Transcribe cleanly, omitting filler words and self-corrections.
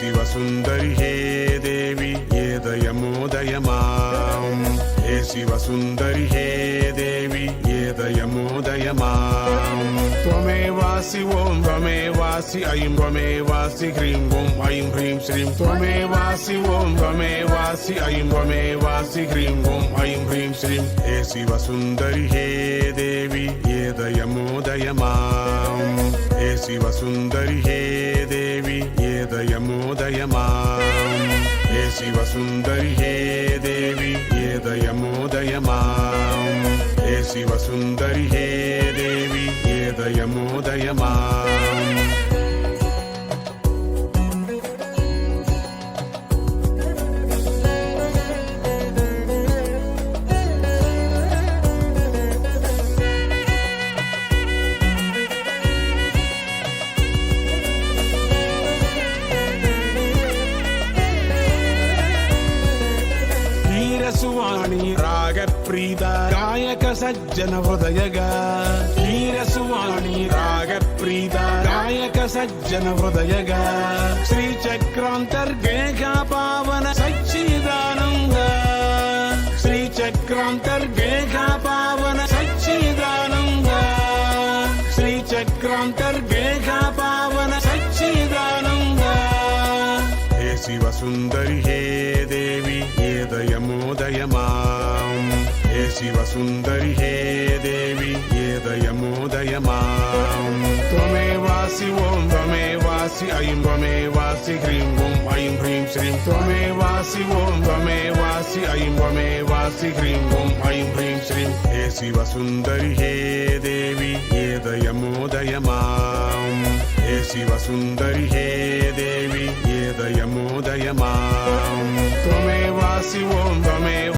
शिवसुन्दरि हे देवी ये दयमोदय माम् हे शिवसुन्दरि हे देवी ये दयमोदय माम् त्वमेवासि ॐ त्वमेवासि ऐं त्वमेवासि ह्रीं ॐ ऐं ह्रीं श्रीं त्वमेवासि ॐ त्वमेवासि ऐं त्वमेवासि ह्रीं ॐ ऐं ह्रीं श्रीं हे शिवसुन्दरि हे देवी ये दयमोदय माम् हे शिवसुन्दरि हे देवी ये दयमोदय माम् हे शिवसुन्दरि हे देवी ये दयमोदय माम् हे शिवसुन्दरि हे देवी ये दयमोदय माम् वीरसुवाणी रागप्रीता गायक सज्जन हृदयगा वीरसुवाणी रागप्रीता गायक सज्जन हृदयगा श्रीचक्रान्तर्गेहा पावन सच्चिदानन्द श्रीचक्रान्तर्गेहा पावन सच्चिदानन्द श्रीचक्रान्तर्गेहा पावन सच्चिदानन्द हे शिवसुन्दरि हे देवी ये दयमोदय माम् हे शिवसुन्दरि हे देवी ये दयमोदय माम् त्वमेवासि ॐ त्वमेवासि ऐं त्वमेवासि ह्रीं ॐ ऐं ह्रीं श्रीं त्वमेवासि ॐ त्वमेवासि ऐं त्वमेवासि ह्रीं ॐ ऐं ह्रीं श्रीं हे शिवसुन्दरि हे देवी ये दयमोदय माम् हे शिवसुन्दरि हे देवी ये दयमोदय माम् त्वमेवासि ॐ त्वमेव